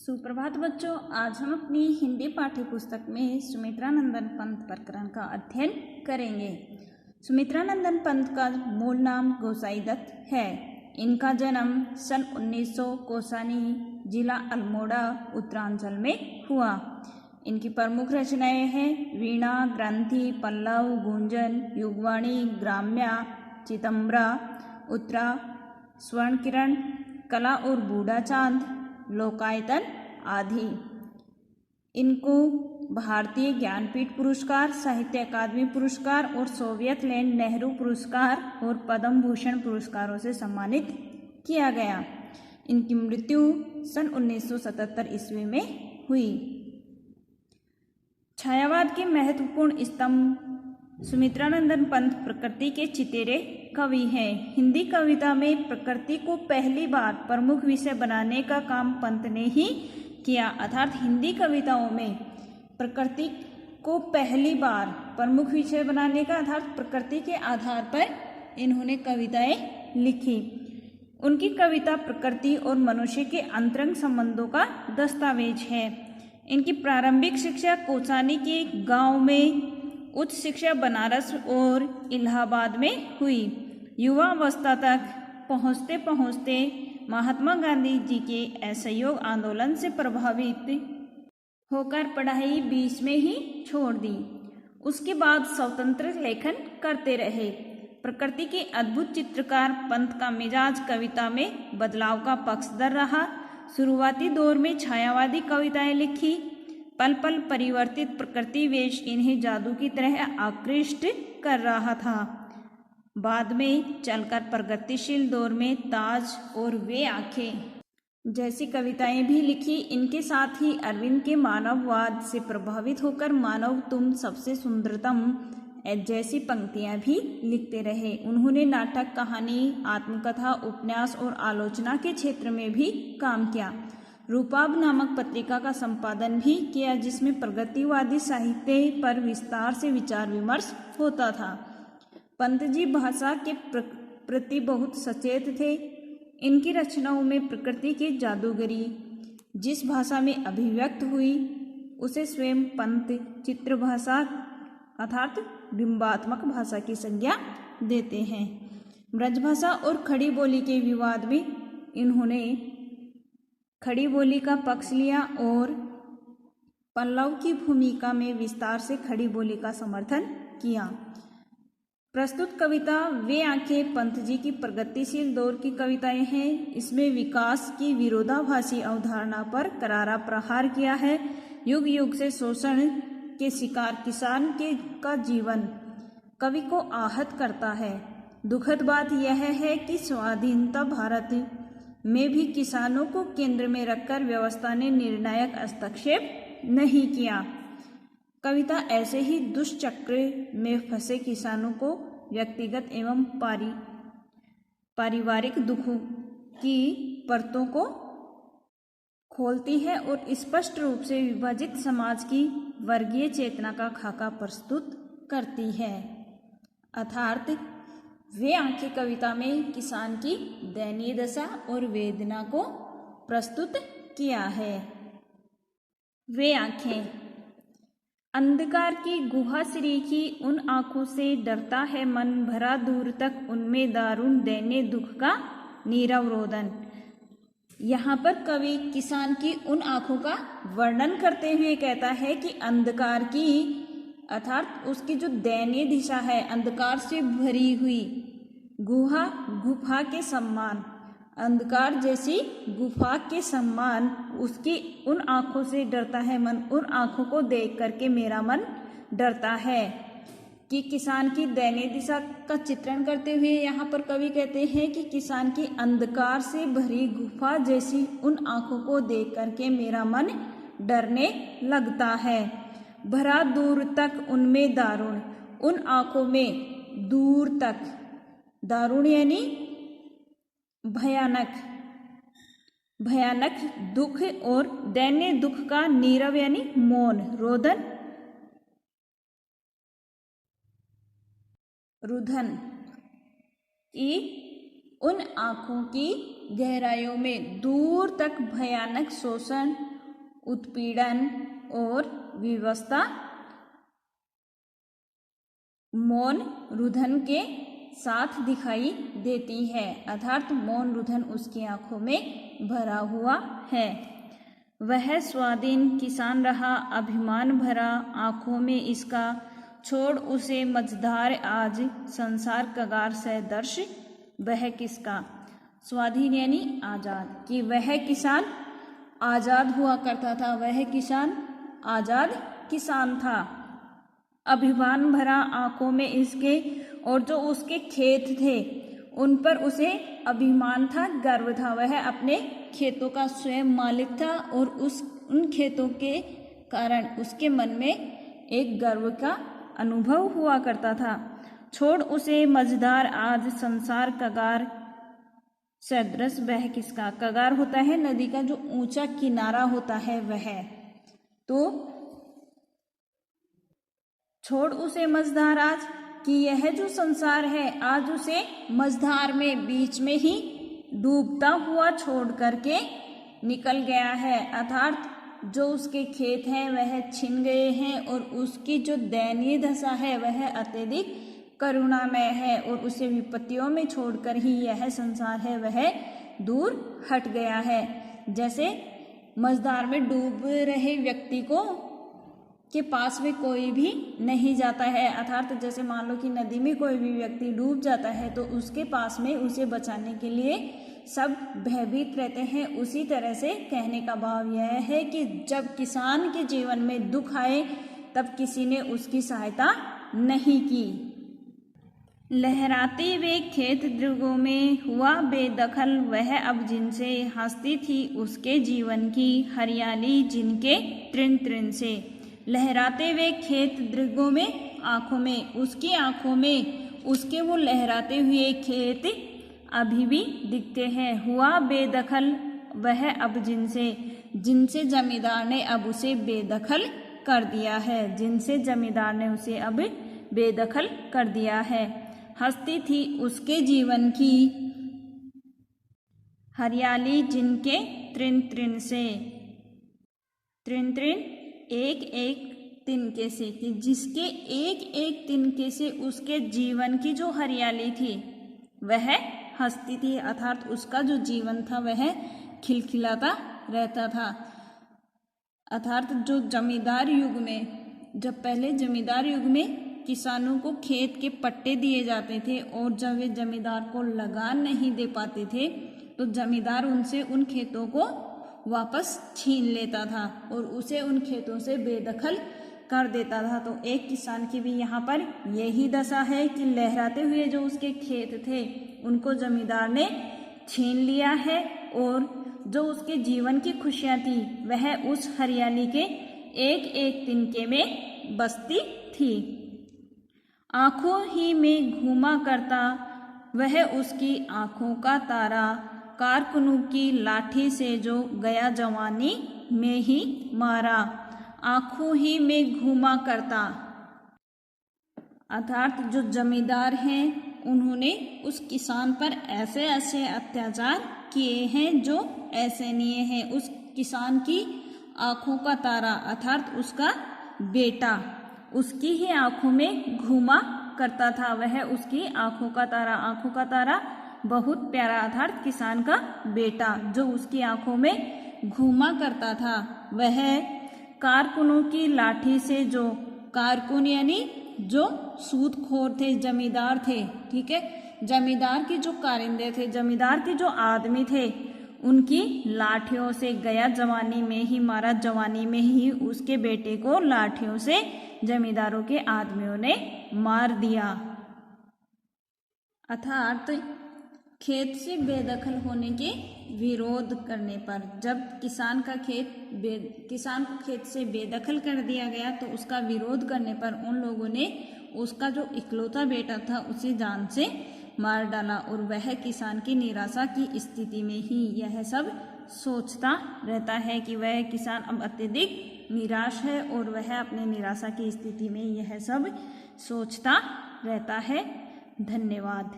सुप्रभात बच्चों, आज हम अपनी हिंदी पाठ्य पुस्तक में सुमित्रानंदन पंत प्रकरण का अध्ययन करेंगे। सुमित्रानंदन पंत का मूल नाम गोसाई दत्त है। इनका जन्म सन 1900 कौसानी, जिला अल्मोड़ा, उत्तरांचल में हुआ। इनकी प्रमुख रचनाएं हैं वीणा, ग्रंथि, पल्लव, गुंजन, युगवाणी, ग्राम्या, चितंबरा, उत्तरा, स्वर्ण किरण, कला और बूढ़ा चांद, लोकायतन आदि। इनको भारतीय ज्ञानपीठ पुरस्कार, साहित्य अकादमी पुरस्कार और सोवियत लैंड नेहरू पुरस्कार और पद्म भूषण पुरस्कारों से सम्मानित किया गया। इनकी मृत्यु सन 1977 ईस्वी में हुई। छायावाद के महत्वपूर्ण स्तंभ सुमित्रानंदन पंत प्रकृति के चितेरे कवि हैं। हिंदी कविता में प्रकृति को पहली बार प्रमुख विषय बनाने का काम पंत ने ही किया, अर्थात हिंदी कविताओं में प्रकृति को पहली बार प्रमुख विषय बनाने का अर्थात प्रकृति के आधार पर इन्होंने कविताएं लिखी। उनकी कविता प्रकृति और मनुष्य के अंतरंग संबंधों का दस्तावेज है। इनकी प्रारंभिक शिक्षा कौसानी के गांव में, उच्च शिक्षा बनारस और इलाहाबाद में हुई। युवावस्था तक पहुँचते पहुँचते महात्मा गांधी जी के असहयोग आंदोलन से प्रभावित होकर पढ़ाई बीच में ही छोड़ दी। उसके बाद स्वतंत्र लेखन करते रहे। प्रकृति के अद्भुत चित्रकार पंत का मिजाज कविता में बदलाव का पक्षधर रहा। शुरुआती दौर में छायावादी कविताएं लिखी। पल पल परिवर्तित प्रकृति वेश इन्हें जादू की तरह आकृष्ट कर रहा था। बाद में चलकर प्रगतिशील दौर में ताज और वे आंखें जैसी कविताएं भी लिखी। इनके साथ ही अरविंद के मानववाद से प्रभावित होकर मानव तुम सबसे सुंदरतम जैसी पंक्तियां भी लिखते रहे। उन्होंने नाटक, कहानी, आत्मकथा, उपन्यास और आलोचना के क्षेत्र में भी काम किया। रूपाब नामक पत्रिका का संपादन भी किया, जिसमें प्रगतिवादी साहित्य पर विस्तार से विचार विमर्श होता था। पंत जी भाषा के प्रति बहुत सचेत थे। इनकी रचनाओं में प्रकृति की जादूगरी जिस भाषा में अभिव्यक्त हुई उसे स्वयं पंत चित्र भाषा अर्थात बिंबात्मक भाषा की संज्ञा देते हैं। ब्रजभाषा और खड़ी बोली के विवाद में इन्होंने खड़ी बोली का पक्ष लिया और पल्लव की भूमिका में विस्तार से खड़ी बोली का समर्थन किया। प्रस्तुत कविता वे आंखें पंत जी की प्रगतिशील दौर की कविताएं हैं। इसमें विकास की विरोधाभासी अवधारणा पर करारा प्रहार किया है। युग युग से शोषण के शिकार किसान का जीवन कवि को आहत करता है। दुखद बात यह है कि स्वाधीनता भारत में भी किसानों को केंद्र में रखकर व्यवस्था ने निर्णायक हस्तक्षेप नहीं किया। कविता ऐसे ही दुष्चक्र में फंसे किसानों को व्यक्तिगत एवं पारिवारिक दुखों की परतों को खोलती है और स्पष्ट रूप से विभाजित समाज की वर्गीय चेतना का खाका प्रस्तुत करती है। अर्थात वे आंखें कविता में किसान की दयनीय दशा और वेदना को प्रस्तुत किया है। वे आंखें अंधकार की गुहा सरीखी उन आंखों से डरता है मन, भरा दूर तक उनमें दारुण दैन्य दुख का नीरव रोदन। यहाँ पर कवि किसान की उन आंखों का वर्णन करते हुए कहता है कि अंधकार की अर्थात उसकी जो दयनीय दिशा है, अंधकार से भरी हुई गुहा, गुफा के सम्मान, अंधकार जैसी गुफा के सम्मान उसकी उन आंखों से डरता है मन। उन आंखों को देख करके मेरा मन डरता है। कि किसान की दयनीय दिशा का चित्रण करते हुए यहाँ पर कवि कहते हैं कि किसान की अंधकार से भरी गुफा जैसी उन आंखों को देख करके मेरा मन डरने लगता है। भरा दूर तक उनमें दारुण, उन आंखों में दूर तक, दारुण यानी भयानक, भयानक दुख और दैन्य दुख का नीरव यानी मौन, रोदन, रुधन की उन आंखों की गहराइयों में दूर तक भयानक शोषण उत्पीड़न और विवशता मौन रुदन के साथ दिखाई देती है, अर्थात मौन रुदन उसकी आंखों में भरा हुआ है। वह स्वाधीन किसान रहा, अभिमान भरा आंखों में इसका, छोड़ उसे मझधार आज संसार कगार से दर्श वह किसका। स्वाधीन यानी आज़ाद, कि वह किसान आज़ाद हुआ करता था, वह किसान आज़ाद किसान था। अभिमान भरा आंखों में इसके, और जो उसके खेत थे उन पर उसे अभिमान था, गर्व था, वह अपने खेतों का स्वयं मालिक था और उन खेतों के कारण उसके मन में एक गर्व का अनुभव हुआ करता था। छोड़ उसे मझधार आज संसार कगार सदृश वह किसका। कगार होता है नदी का जो ऊंचा किनारा होता है वह, तो छोड़ उसे मझधार आज, कि यह जो संसार है आज उसे मझधार में बीच में ही डूबता हुआ छोड़ करके निकल गया है, अर्थात जो उसके खेत हैं वह छिन गए हैं और उसकी जो दयनीय दशा है वह अत्यधिक करुणामय है और उसे विपत्तियों में छोड़कर ही यह संसार है वह दूर हट गया है। जैसे मझधार में डूब रहे व्यक्ति को के पास में कोई भी नहीं जाता है, अर्थात जैसे मान लो कि नदी में कोई भी व्यक्ति डूब जाता है तो उसके पास में उसे बचाने के लिए सब भयभीत रहते हैं। उसी तरह से कहने का भाव यह है कि जब किसान के जीवन में दुख आए तब किसी ने उसकी सहायता नहीं की। लहराते वे खेत दृगों में हुआ बेदखल वह, अब जिनसे हंसती थी उसके जीवन की हरियाली जिनके तृण तृण से। लहराते हुए खेत दृगों में आंखों में, उसकी आंखों में उसके वो लहराते हुए खेत अभी भी दिखते हैं। हुआ बेदखल वह, अब जिनसे जमींदार ने अब उसे बेदखल कर दिया है, जिनसे जमींदार ने उसे अब बेदखल कर दिया है। हंसती थी उसके जीवन की हरियाली जिनके तृण तृण से। तृण तृण एक एक तिनके से, कि जिसके एक एक तिनके से उसके जीवन की जो हरियाली थी वह हंसती थी, अर्थात उसका जो जीवन था वह खिलखिलाता रहता था। अर्थात जो जमींदार युग में, जब पहले जमींदार युग में किसानों को खेत के पट्टे दिए जाते थे और जब वे जमींदार को लगान नहीं दे पाते थे तो जमींदार उनसे उन खेतों को वापस छीन लेता था और उसे उन खेतों से बेदखल कर देता था। तो एक किसान की भी यहाँ पर यही दशा है कि लहराते हुए जो उसके खेत थे उनको जमींदार ने छीन लिया है और जो उसके जीवन की खुशियाँ थी वह उस हरियाली के एक एक तिनके में बसती थी। आँखों ही में घूमा करता वह उसकी आँखों का तारा, कारकुनों की लाठी से जो गया जवानी में ही मारा। आँखों ही में घूमा करता, अर्थात जो जमींदार हैं उन्होंने उस किसान पर ऐसे ऐसे अत्याचार किए हैं जो ऐसनीय हैं। उस किसान की आँखों का तारा अर्थात उसका बेटा उसकी ही आँखों में घूमा करता था, वह उसकी आँखों का तारा। आँखों का तारा बहुत प्यारा, अर्थात किसान का बेटा जो उसकी आंखों में घूमा करता था। वह कारकुनों की लाठी से, जो कारकुन यानी जो सूदखोर थे, जमींदार थे, ठीक है, जमींदार के जो कारिंदे थे, जमींदार के जो आदमी थे उनकी लाठियों से गया जवानी में ही मारा। जवानी में ही उसके बेटे को लाठियों से जमींदारों के आदमियों ने मार दिया। अर्थात खेत से बेदखल होने के विरोध करने पर, जब किसान को खेत से बेदखल कर दिया गया तो उसका विरोध करने पर उन लोगों ने उसका जो इकलौता बेटा था उसे जान से मार डाला और वह किसान की निराशा की स्थिति में ही यह सब सोचता रहता है कि वह किसान अब अत्यधिक निराश है और वह अपने निराशा की स्थिति में यह सब सोचता रहता है। धन्यवाद।